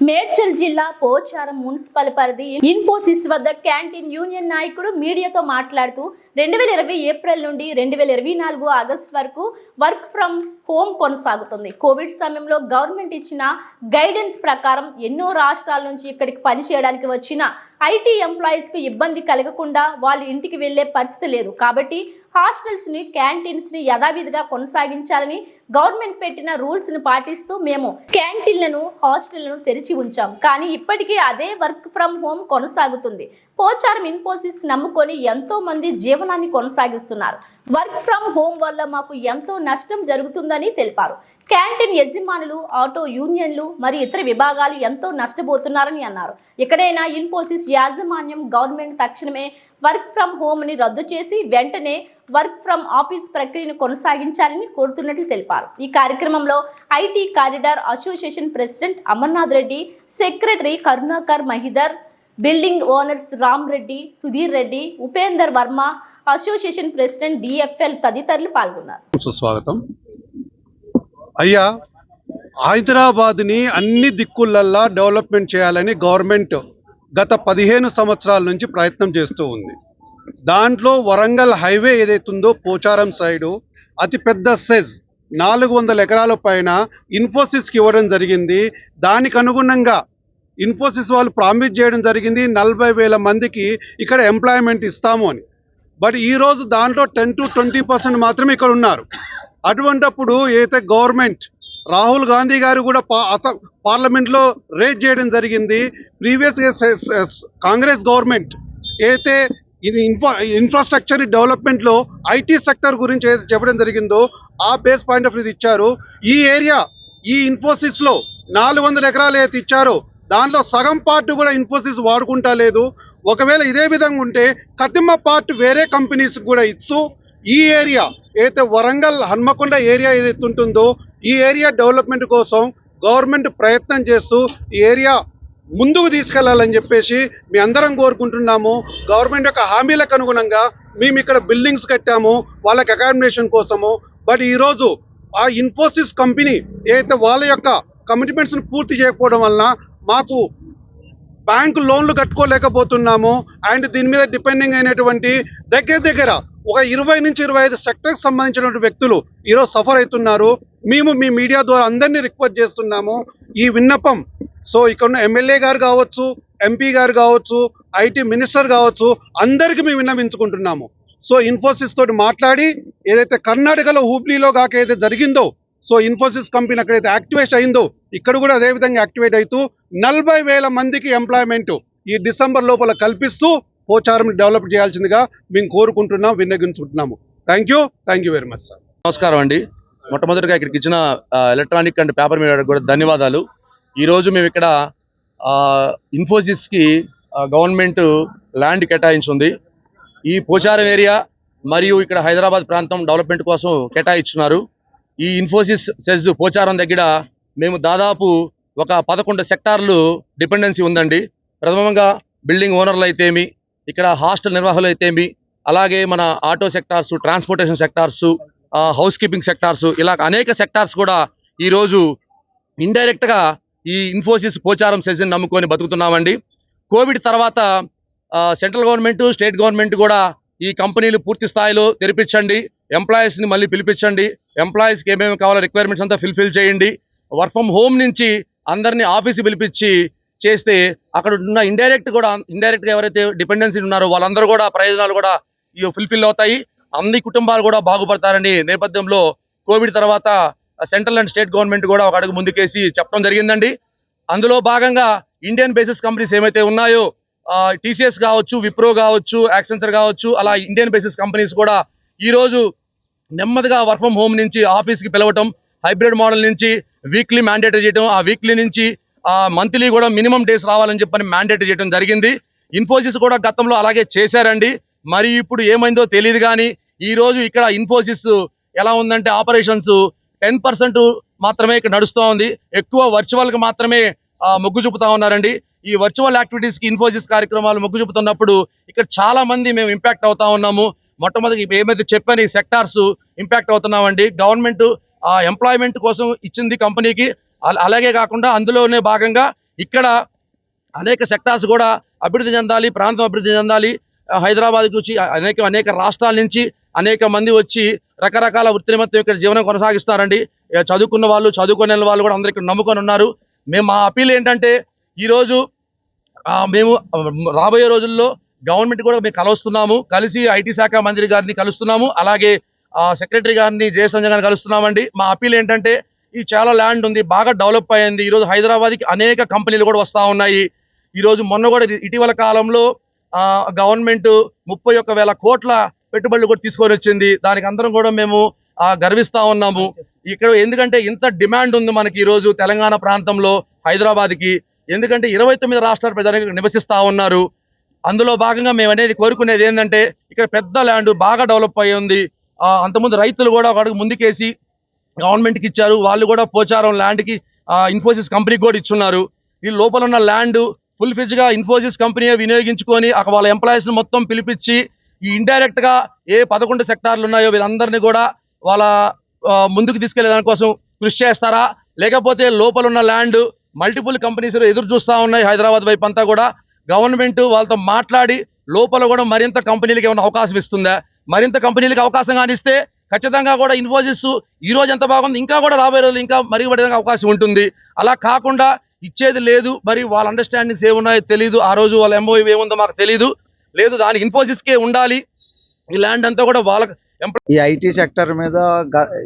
మేడ్చల్ జిల్లా పోచారం మున్సిపల్ పరిధి ఇన్ఫోసిస్ వద్ద క్యాంటీన్ యూనియన్ నాయకుడు మీడియాతో మాట్లాడుతూ 2020 ఏప్రిల్ నుండి 2024 ఆగస్టు వరకు వర్క్ ఫ్రమ్ హోమ్ కొనసాగుతుంది. కోవిడ్ సమయంలో గవర్నమెంట్ ఇచ్చిన గైడెన్స్ ప్రకారం ఎన్నో రాష్ట్రాల నుంచి ఇక్కడికి పనిచేయడానికి వచ్చిన ఐటీ ఎంప్లాయీస్ కు ఇబ్బంది కలగకుండా వాళ్ళు ఇంటికి వెళ్లే పరిస్థితి లేదు. కాబట్టి హాస్టల్స్ ని క్యాంటీన్స్ ని యథావిధిగా కొనసాగించాలని గవర్నమెంట్ పెట్టిన రూల్స్ ని పాటిస్తూ మేము క్యాంటీన్లను హాస్టళ్లను తెరిచి ఉంచాం. కానీ ఇప్పటికీ అదే వర్క్ ఫ్రమ్ హోమ్ కొనసాగుతుంది. పోచారం ఇన్ఫోసిస్ నమ్ముకొని ఎంతో మంది జీవనాన్ని కొనసాగిస్తున్నారు. వర్క్ ఫ్రమ్ హోమ్ వల్ల మాకు ఎంతో నష్టం జరుగుతుందని తెలిపారు. క్యాంటీన్ యజమానులు, ఆటో యూనియన్లు మరి ఇతర విభాగాలు ఎంతో నష్టపోతున్నారని అన్నారు. ఇక్కడైనా ఇన్ఫోసిస్ యాజమాన్యం గవర్నమెంట్ తక్షణమే వర్క్ ఫ్రమ్ హోమ్ ని రద్దు చేసి వెంటనే వర్క్ ఫ్రమ్ ఆఫీస్ ప్రక్రియను కొనసాగించాలని కోరుతున్నట్లు తెలిపారు. ఈ కార్యక్రమంలో IT corridor association president Amarnath Reddy, secretary Karunakar Mahidhar, building owners Ram Reddy, Sudheer Reddy, Upender Varma, association president DFL తదితరులు పాల్గొన్నారు. సుస్వాగతం అయ్యా. హైదరాబాద్ని అన్ని దిక్కులల్లా డెవలప్మెంట్ చేయాలని గవర్నమెంట్ గత 15 సంవత్సరాల నుంచి ప్రయత్నం చేస్తూ ఉంది. దాంట్లో వరంగల్ హైవే ఏదైతుందో పోచారం సైడు అతిపెద్ద సెజ్ 400 ఎకరాల పైన ఇన్ఫోసిస్కి ఇవ్వడం జరిగింది. దానికి అనుగుణంగా ఇన్ఫోసిస్ వాళ్ళు ప్రామిస్ చేయడం జరిగింది 40,000 మందికి ఇక్కడ ఎంప్లాయ్మెంట్ ఇస్తాము అని. బట్ ఈరోజు దాంట్లో 10 to 20% మాత్రమే ఇక్కడ ఉన్నారు. అటువంటప్పుడు ఏదైతే గవర్నమెంట్ రాహుల్ గాంధీ గారు కూడా పార్లమెంట్లో రేజ్ చేయడం జరిగింది. ప్రీవియస్గా కాంగ్రెస్ గవర్నమెంట్ ఏదైతే ఇన్ఫ్రాస్ట్రక్చర్ డెవలప్మెంట్లో ఐటీ సెక్టర్ గురించి ఏదైతే చెప్పడం జరిగిందో ఆ బేస్ పాయింట్ ఆఫ్ వ్యూ ఇచ్చారు. ఈ ఏరియా ఈ ఇన్ఫోసిస్లో 400 ఎకరాలు ఏదైతే ఇచ్చారో దాంట్లో సగం పార్ట్ కూడా ఇన్ఫోసిస్ వాడుకుంటా లేదు. ఒకవేళ ఇదే విధంగా ఉంటే కతిమ్మ పార్ట్ వేరే కంపెనీస్ కూడా ఇస్తూ ఈ ఏరియా ఏదైతే వరంగల్ హన్మకొండ ఏరియా ఏదైతే ఉంటుందో ఈ ఏరియా డెవలప్మెంట్ కోసం గవర్నమెంట్ ప్రయత్నం చేస్తూ ఈ ఏరియా ముందుకు తీసుకెళ్లాలని చెప్పేసి మీ అందరం కోరుకుంటున్నాము. గవర్నమెంట్ యొక్క హామీలకు అనుగుణంగా మేము ఇక్కడ బిల్డింగ్స్ కట్టాము వాళ్ళకి అకామిడేషన్ కోసము. బట్ ఈరోజు ఆ ఇన్ఫోసిస్ కంపెనీ ఏదైతే వాళ్ళ యొక్క కమిట్మెంట్స్ని పూర్తి చేయకపోవడం వలన మాకు బ్యాంకు లోన్లు కట్టుకోలేకపోతున్నాము. అండ్ దీని మీద డిపెండింగ్ అయినటువంటి దగ్గర ఒక 20 నుంచి 25 సెక్టర్కి సంబంధించినటువంటి వ్యక్తులు ఈరోజు సఫర్ అవుతున్నారు. మేము మీ మీడియా ద్వారా అందరినీ రిక్వెస్ట్ చేస్తున్నాము ఈ విన్నపం. సో ఇక్కడ ఉన్న ఎమ్మెల్యే గారు కావచ్చు, ఎంపీ గారు కావచ్చు, ఐటీ మినిస్టర్ కావచ్చు, అందరికీ మేము విన్నవించుకుంటున్నాము. సో ఇన్ఫోసిస్ తోటి మాట్లాడి ఏదైతే కర్ణాటకలో హూబ్లీలో కాక ఏదైతే జరిగిందో సో ఇన్ఫోసిస్ కంపెనీ అక్కడైతే యాక్టివేట్ అయిందో ఇక్కడ కూడా అదేవిధంగా యాక్టివేట్ అవుతూ 40,000 మందికి ఎంప్లాయ్మెంట్ ఈ డిసెంబర్ లోపల కల్పిస్తూ పోచారం డెవలప్ చేయాల్సిందిగా మేము కోరుకుంటున్నాం, విన్నవించుకుంటున్నాము. Thank you very much sir. నమస్కారం అండి. మొట్టమొదటిగా ఇక్కడికి ఇచ్చిన ఎలక్ట్రానిక్ అండ్ పేపర్ మీడియా కూడా ధన్యవాదాలు. ఈరోజు మేము ఇక్కడ ఇన్ఫోసిస్కి గవర్నమెంట్ ల్యాండ్ కేటాయించింది. ఈ పోచారం ఏరియా మరియు ఇక్కడ హైదరాబాద్ ప్రాంతం డెవలప్మెంట్ కోసం కేటాయించున్నారు. ఈ ఇన్ఫోసిస్ సెజ్ పోచారం దగ్గర మేము దాదాపు ఒక 11 సెక్టార్లు డిపెండెన్సీ ఉందండి. ప్రథమంగా బిల్డింగ్ ఓనర్లు అయితేమి, ఇక్కడ హాస్టల్ నిర్వాహకులు అయితేమి, అలాగే మన auto sectors, transportation sectors, house keeping sectors, ఇలా అనేక సెక్టార్స్ కూడా ఈరోజు ఇండైరెక్ట్గా ఈ ఇన్ఫోసిస్ పోచారం సెజ్ని నమ్ముకొని బతుకుతున్నామండి. కోవిడ్ తర్వాత సెంట్రల్ గవర్నమెంట్, స్టేట్ గవర్నమెంట్ కూడా ఈ కంపెనీలు పూర్తి స్థాయిలో తెరిపించండి, ఎంప్లాయీస్ని మళ్ళీ పిలిపించండి, ఎంప్లాయీస్కి ఏమేమి కావాలో రిక్వైర్మెంట్స్ అంతా ఫుల్ఫిల్ చేయండి, వర్క్ ఫ్రమ్ హోమ్ నుంచి అందరినీ ఆఫీస్కి పిలిపించి చేస్తే అక్కడ ఉన్న ఇండైరెక్ట్గా ఎవరైతే డిపెండెన్సీ ఉన్నారో వాళ్ళందరూ కూడా ప్రయోజనాలు కూడా ఫుల్ఫిల్ అవుతాయి, అన్ని కుటుంబాలు కూడా బాగుపడతారని నేపథ్యంలో కోవిడ్ తర్వాత సెంట్రల్ అండ్ స్టేట్ గవర్నమెంట్ కూడా ఒక అడుగు ముందుకేసి చెప్పడం జరిగిందండి. అందులో భాగంగా ఇండియన్ బేసిస్ కంపెనీస్ ఏమైతే ఉన్నాయో టీసీఎస్ కావచ్చు, విప్రో కావచ్చు, యాక్సెంచర్ కావచ్చు, అలా ఇండియన్ బేసిస్ కంపెనీస్ కూడా ఈరోజు నెమ్మదిగా వర్క్ ఫ్రమ్ హోమ్ నుంచి ఆఫీస్కి పిలవటం, హైబ్రిడ్ మోడల్ నుంచి వీక్లీ మ్యాండేటరీ చేయడం, ఆ వీక్లీ నుంచి మంత్లీ కూడా మినిమం డేస్ రావాలని చెప్పని మ్యాండేటరీ చేయడం జరిగింది. ఇన్ఫోసిస్ కూడా గతంలో అలాగే చేశారండి. మరి ఇప్పుడు ఏమైందో తెలియదు. కానీ ఈరోజు ఇక్కడ ఇన్ఫోసిస్ ఎలా ఉందంటే ఆపరేషన్స్ 10% మాత్రమే ఇక్కడ నడుస్తూ ఉంది. ఎక్కువ వర్చువల్గా మాత్రమే మొగ్గు చూపుతా ఉన్నారండి. ఈ వర్చువల్ యాక్టివిటీస్కి ఇన్ఫోసిస్ కార్యక్రమాలు మొగ్గు చూపుతున్నప్పుడు ఇక్కడ చాలా మంది మేము ఇంపాక్ట్ అవుతా ఉన్నాము. మొట్టమొదటి ఏమైతే చెప్పని సెక్టార్స్ ఇంపాక్ట్ అవుతున్నామండి. గవర్నమెంట్ ఎంప్లాయ్మెంట్ కోసం ఇచ్చింది కంపెనీకి, అలాగే కాకుండా అందులోనే భాగంగా ఇక్కడ అనేక సెక్టార్స్ కూడా అభివృద్ధి చెందాలి, ప్రాంతం అభివృద్ధి చెందాలి. హైదరాబాద్కి వచ్చి అనేక రాష్ట్రాల నుంచి అనేక మంది వచ్చి రకరకాల వృత్తి నిమిత్తం ఇక్కడ జీవనం కొనసాగిస్తారండి. చదువుకున్న వాళ్ళు, చదువుకునే వాళ్ళు కూడా అందరూ ఇక్కడ నమ్ముకొని ఉన్నారు. మా అపీల్ ఏంటంటే ఈరోజు మేము రాబోయే రోజుల్లో గవర్నమెంట్ కూడా మేము కలుస్తున్నాము, కలిసి ఐటీ శాఖ మంత్రి గారిని కలుస్తున్నాము, అలాగే సెక్రటరీ గారిని జయసంజయ్ గారిని కలుస్తున్నామండి. మా అపీల్ ఏంటంటే ఈ చాలా ల్యాండ్ ఉంది, బాగా డెవలప్ అయ్యింది. ఈరోజు హైదరాబాద్కి అనేక కంపెనీలు కూడా వస్తూ ఉన్నాయి. ఈరోజు మొన్న కూడా ఇటీవల కాలంలో గవర్నమెంట్ 31,000 కోట్ల పెట్టుబడులు కూడా తీసుకొని వచ్చింది. దానికి అందరం కూడా మేము గర్విస్తా ఉన్నాము. ఇక్కడ ఎందుకంటే ఇంత డిమాండ్ ఉంది మనకి ఈరోజు తెలంగాణ ప్రాంతంలో హైదరాబాద్కి. ఎందుకంటే 29 రాష్ట్రాల ప్రజలు నివసిస్తా ఉన్నారు. అందులో భాగంగా మేము అనేది కోరుకునేది ఏంటంటే ఇక్కడ పెద్ద ల్యాండ్ బాగా డెవలప్ అయ్యి ఉంది. అంతకుముందు రైతులు కూడా ఒక అడుగు ముందుకేసి గవర్నమెంట్కి ఇచ్చారు. వాళ్ళు కూడా పోచారం ల్యాండ్కి ఇన్ఫోసిస్ కంపెనీకి కూడా ఇచ్చున్నారు. ఈ లోపల ఉన్న ల్యాండ్ ఫుల్ ఫిజ్ గా ఇన్ఫోసిస్ కంపెనీ వినియోగించుకొని వాళ్ళ ఎంప్లాయీస్ మొత్తం పిలిపించి ఈ ఇండైరెక్ట్ గా ఏ 11 సెక్టార్లు ఉన్నాయో వీళ్ళందరినీ కూడా వాళ్ళ ముందుకు తీసుకెళ్లే దానికోసం కృషి చేస్తారా, లేకపోతే లోపల ఉన్న ల్యాండ్ మల్టిపుల్ కంపెనీస్ ఎదురు చూస్తా ఉన్నాయి హైదరాబాద్ వైపు అంతా కూడా. గవర్నమెంట్ వాళ్ళతో మాట్లాడి లోపల కూడా మరింత కంపెనీలకు ఏమైనా అవకాశం ఇస్తుందా? మరింత కంపెనీలకు అవకాశం కానిస్తే ఖచ్చితంగా కూడా ఇన్ఫోసిస్ ఈ రోజు ఎంత బాగుంది, ఇంకా కూడా రాబోయే రోజులు ఇంకా మెరుగుపడడానికి అవకాశం ఉంటుంది. అలా కాకుండా ఇచ్చేది లేదు, మరి వాళ్ళ అండర్స్టాండింగ్స్ ఏమున్నాయో తెలియదు. ఆ రోజు వాళ్ళ ఎంఓయూ ఏముందో మాకు తెలియదు. లేదు, దానికి ఇన్ఫోసిస్కే ఉండాలి. ఈ ల్యాండ్ అంతా కూడా వాళ్ళ ఈ ఐటీ సెక్టర్ మీద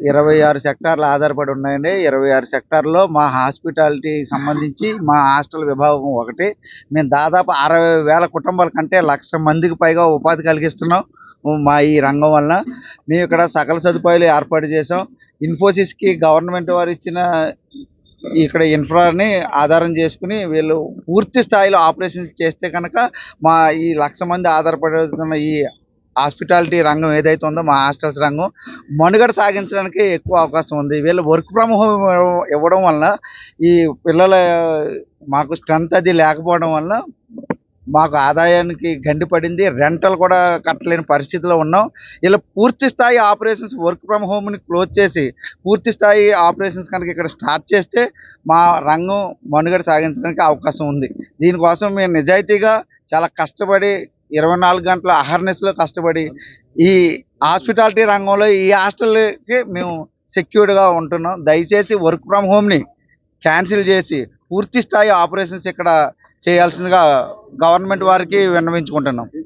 26 సెక్టార్లు ఆధారపడి ఉన్నాయండి. 26 సెక్టార్లో మా హాస్పిటాలిటీ సంబంధించి మా హాస్టల్ విభాగం ఒకటి. మేము దాదాపు 60,000 కుటుంబాల కంటే 1,00,000 మందికి పైగా ఉపాధి కలిగిస్తున్నాం మా ఈ రంగం వలన. మేము ఇక్కడ సకల సదుపాయాలు ఏర్పాటు చేసాం. ఇన్ఫోసిస్కి గవర్నమెంట్ వారు ఇచ్చిన ఇక్కడ ఇన్ఫ్రాని ఆధారం చేసుకుని వీళ్ళు పూర్తి స్థాయిలో ఆపరేషన్స్ చేస్తే కనుక మా ఈ 1,00,000 మంది ఆధారపడుతున్న ఈ హాస్పిటాలిటీ రంగం ఏదైతే ఉందో మా హాస్టల్స్ రంగం మనుగడ సాగించడానికి ఎక్కువ అవకాశం ఉంది. వీళ్ళు వర్క్ ఫ్రమ్ హోమ్ ఇవ్వడం వలన ఈ పిల్లల మాకు స్ట్రెంత్ అది లేకపోవడం వలన మాకు ఆదాయానికి గండి పడింది. రెంటల్ కూడా కట్టలేని పరిస్థితిలో ఉన్నాం. ఇలా పూర్తి స్థాయి ఆపరేషన్స్ వర్క్ ఫ్రమ్ హోమ్ని క్లోజ్ చేసి పూర్తి స్థాయి ఆపరేషన్స్ కనుక ఇక్కడ స్టార్ట్ చేస్తే మా రంగం మనుగడ సాగించడానికి అవకాశం ఉంది. దీనికోసం మేము నిజాయితీగా చాలా కష్టపడి 24 గంటల అహర్నెస్లో కష్టపడి ఈ హాస్పిటాలిటీ రంగంలో ఈ హాస్టల్కి మేము సెక్యూర్డ్గా ఉంటున్నాం. దయచేసి వర్క్ ఫ్రమ్ హోమ్ని క్యాన్సిల్ చేసి పూర్తి స్థాయి ఆపరేషన్స్ ఇక్కడ చేయాల్సిందిగా గవర్నమెంట్ వారికి విన్నవించుకుంటున్నాం.